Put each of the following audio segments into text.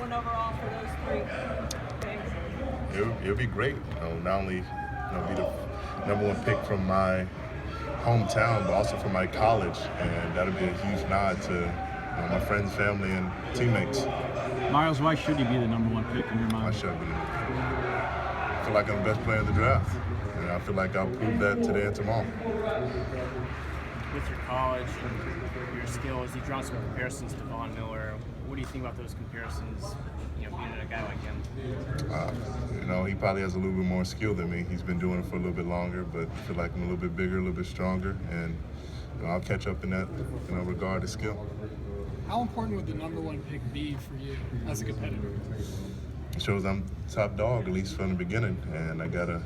one overall for those three games? It would be great. Not only be the number one pick from my hometown, but also from my college, and that'll be a huge nod to my friends, family, and teammates. Myles, why should he be the number one pick in your mind? I should be. I feel like I'm the best player in the draft, and I feel like I'll prove that today and tomorrow. With your college and your skills, you draw some comparisons to Von Miller. What do you think about those comparisons? Being a guy like him. He probably has a little bit more skill than me. He's been doing it for a little bit longer, but I feel like I'm a little bit bigger, a little bit stronger, and I'll catch up in that regard to skill. How important would the number one pick be for you as a competitor? It shows I'm top dog, at least from the beginning, and I gotta,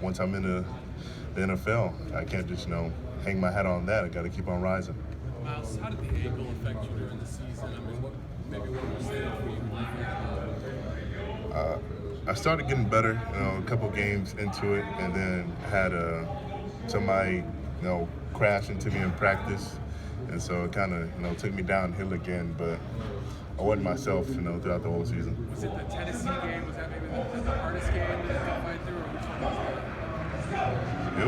once I'm in the NFL, I can't just, hang my hat on that. I gotta keep on rising. Myles, how did the ankle affect you during the season? I mean, what was it for you? I started getting better, a couple games into it, and then had somebody, crash into me in practice, and so it kind of, took me downhill again. But I wasn't myself, throughout the whole season. Was it the Tennessee game? Was that maybe the hardest game that you fight through, or which one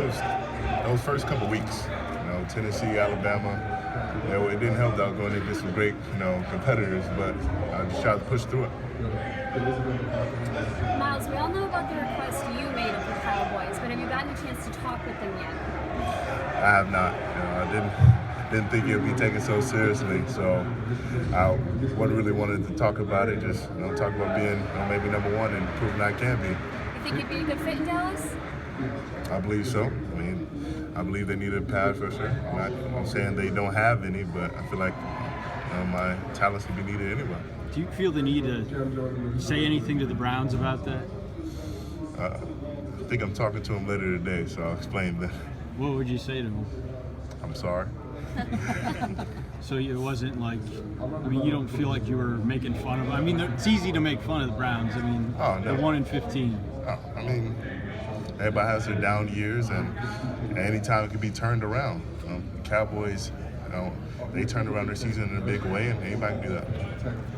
was that? Those first couple weeks, Tennessee, Alabama. It didn't help that I was going against some great, competitors, but I just tried to push through it. Myles, we all know about the request you made of the Cowboys, but have you gotten a chance to talk with them yet? I have not. I didn't think it would be taken so seriously, so I wasn't really wanted to talk about it. Just talk about being maybe number one and proving I can be. You think you'd be a good fit in Dallas? I believe so. I believe they need a pad rusher. I'm saying they don't have any, but I feel like my talents would be needed anyway. Do you feel the need to say anything to the Browns about that? I think I'm talking to them later today, so I'll explain that. What would you say to them? I'm sorry. So it wasn't like, you don't feel like you were making fun of them? It's easy to make fun of the Browns. They're 1-15. Everybody has their down years, and anytime it can be turned around. The Cowboys, they turned around their season in a big way, and anybody can do that.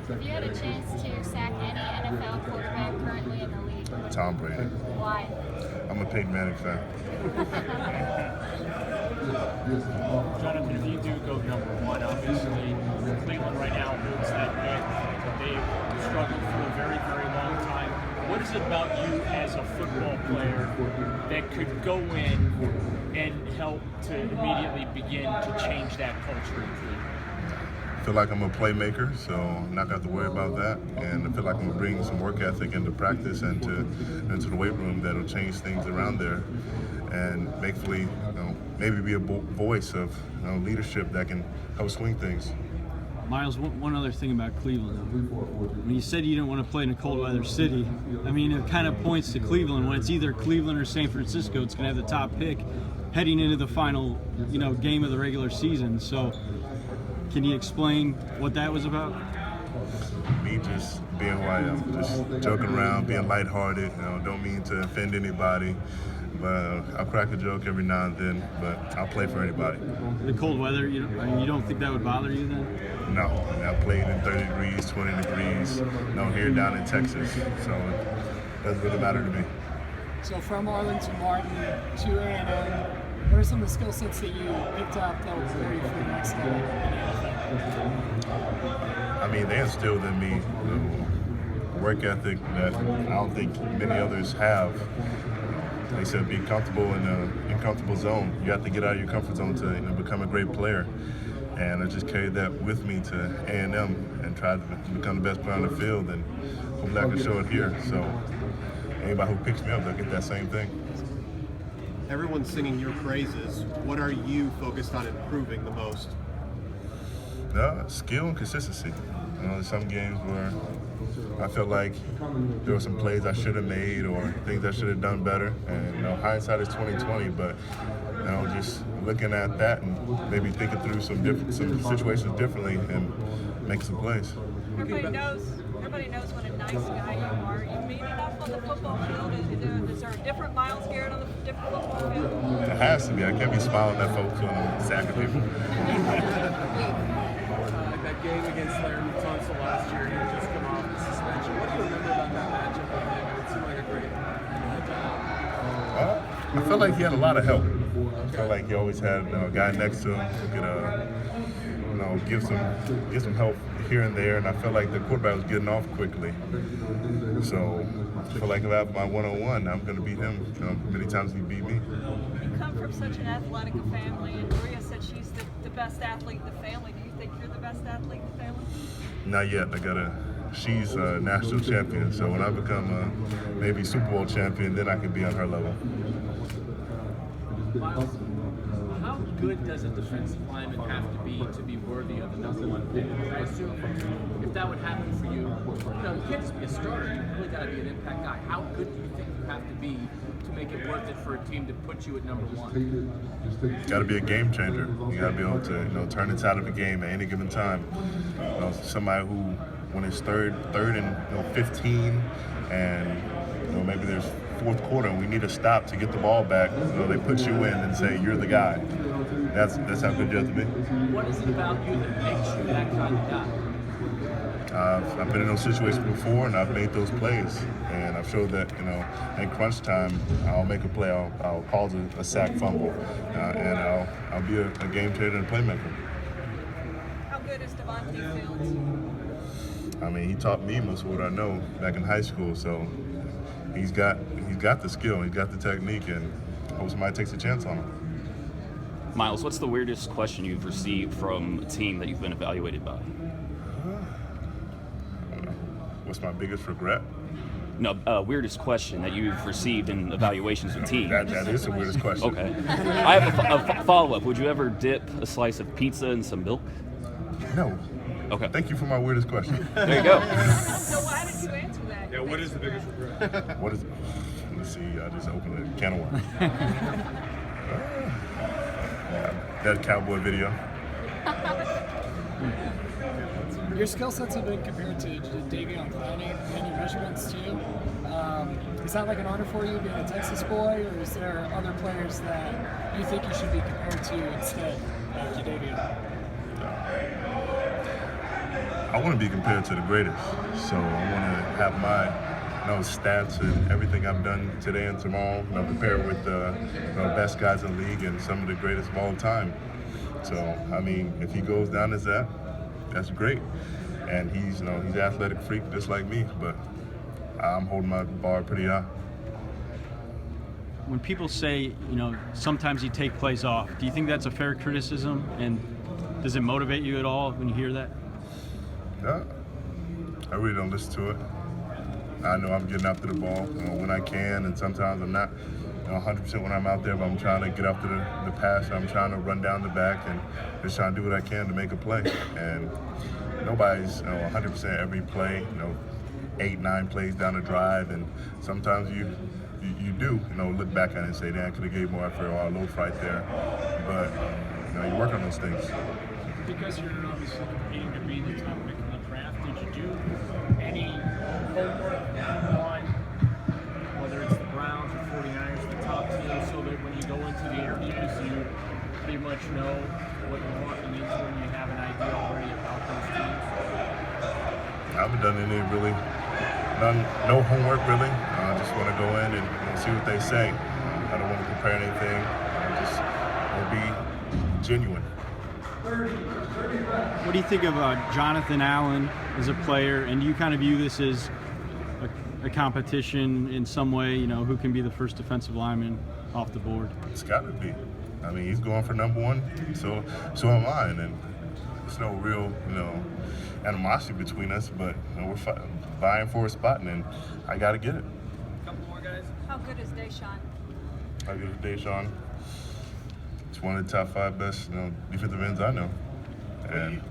Have you had a chance to sack any NFL quarterback currently in the league? Tom Brady. Why? I'm a Peyton Manning fan. Jonathan, if you do go number one, obviously Cleveland right now holds that bid. They've struggled for a very, very long time. What is it about you as a football player that could go in and help to immediately begin to change that culture in Cleveland? I feel like I'm a playmaker, so I'm not going to have to worry about that. And I feel like I'm going to bring some work ethic into practice and into the weight room that'll change things around there, and hopefully, maybe be a voice of leadership that can help swing things. Myles, one other thing about Cleveland, when you said you didn't want to play in a cold weather city, it kind of points to Cleveland. When it's either Cleveland or San Francisco, it's going to have the top pick heading into the final, game of the regular season. So, can you explain what that was about? Me just being who I am, just joking around, being lighthearted. Don't mean to offend anybody, but I'll crack a joke every now and then. But I'll play for anybody. The cold weather, you don't think that would bother you then? No, I played in 30 degrees, 20 degrees, here down in Texas, so it doesn't really matter to me. So from Arlington Martin to A&M, what are some of the skill sets that you picked up that will prepare you for the next level in the NFL? They instilled in me the work ethic that I don't think many others have. They said be comfortable in a comfortable zone. You have to get out of your comfort zone to become a great player. And I just carried that with me to A&M and tried to become the best player on the field, and hopefully I can show it here. So anybody who picks me up, they'll get that same thing. Everyone's singing your praises. What are you focused on improving the most? Skill and consistency. There's some games where I felt like there were some plays I should have made or things I should have done better. And hindsight is 20/20, but just looking at that and maybe thinking through some situations differently and make some plays. Everybody knows what a nice guy you are. You mean enough on the football field? Is there a different Myles Garrett on the different football field? It has to be. I can't be smiling at folks when I'm sacking people. Like that game against Larry Tunsil last year. He had just come off the suspension. What do you remember about that matchup with him? It seemed like a great matchup. I felt like he had a lot of help. I felt like he always had a guy next to him who could, give some help here and there. And I felt like the quarterback was getting off quickly. So I feel like if I have my one-on-one, I'm going to beat him. Many times he beat me. You come from such an athletic family, and Maria said she's the best athlete in the family. Do you think you're the best athlete in the family? Not yet. She's a national champion. So when I become maybe Super Bowl champion, then I can be on her level. Myles, how good does a defensive lineman have to be worthy of the #1 pick? I assume if that would happen for you, you can't just be a starter. You really got to be an impact guy. How good do you think you have to be to make it worth it for a team to put you at #1? Got to be a game changer. You got to be able to turn the tide of a game at any given time. Somebody who, when it's third and 15, and maybe there's fourth quarter and we need a stop to get the ball back, they put you in and say you're the guy. That's how good you have to be. What is it about you that makes you that kind of guy? I've been in those situations before, and I've made those plays, and I've showed that in crunch time I'll make a play. I'll cause a sack fumble, and I'll be a game changer and a playmaker. How good is Devontae Fields? I mean, he taught me most of what I know back in high school, so he's got the skill, he's got the technique, and I hope somebody takes a chance on him. Myles, what's the weirdest question you've received from a team that you've been evaluated by? What's my biggest regret? No, weirdest question that you've received in evaluations with teams. That is the weirdest question. Okay. I have a follow-up. Would you ever dip a slice of pizza in some milk? No. Okay. Thank you for my weirdest question. There you go. So why did you answer that? Yeah, what is the biggest regret? What is it? Let's see, I just opened a can of worms. That cowboy video. Your skill sets have been compared to Davion Clowney and your measurements too. Is that like an honor for you being a Texas boy, or is there other players that you think you should be compared to instead, like Davion? I want to be compared to the greatest, so I want to have my stats and everything I've done today and tomorrow. Prepared with the best guys in the league and some of the greatest of all time. So I mean, if he goes down as that, that's great. And he's he's an athletic freak just like me, but I'm holding my bar pretty high. When people say, sometimes you take plays off, do you think that's a fair criticism? And does it motivate you at all when you hear that? Yeah, I really don't listen to it. I know I'm getting after the ball when I can, and sometimes I'm not 100% when I'm out there, but I'm trying to get after the pass. I'm trying to run down the back and just trying to do what I can to make a play. And nobody's 100% every play, 8-9 plays down the drive, and sometimes you do look back at it and say, damn, I could have gave more effort, or I loafed right there. But you work on those things. Because you're obviously competing to be the top pick in the draft, did you do any homework on whether it's the Browns or 49ers, the top team, so that when you go into the interviews, you pretty much know what you're walking into and you have an idea already about those teams? I haven't done no homework really. I just want to go in and see what they say. I don't want to prepare anything. I just want to be genuine. What do you think of Jonathan Allen as a player, and do you kind of view this as a competition in some way, who can be the first defensive lineman off the board? It's got to be. I mean, he's going for #1, so am I, and there's no real, animosity between us, but we're vying for a spot, and I got to get it. Couple more guys. How good is Deshaun? How good is Deshaun? It's one of the top 5 best, defensive ends I know. And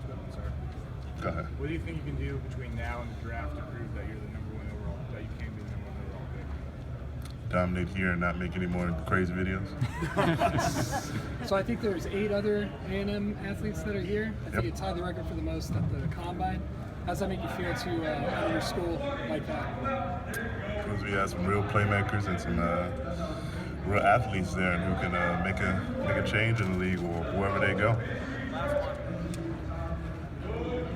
go ahead. What do you think you can do between now and the draft to prove that you're the #1 overall, that you can be the #1 overall pick? Dominate here and not make any more crazy videos. So I think there's 8 other A&M athletes that are here. I think you tied the record for the most at the Combine. How does that make you feel to have your school like that? Because we have some real playmakers and some real athletes there who can make a change in the league or wherever they go.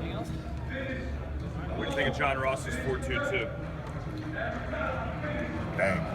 You think of John Ross's 4.22? Dang.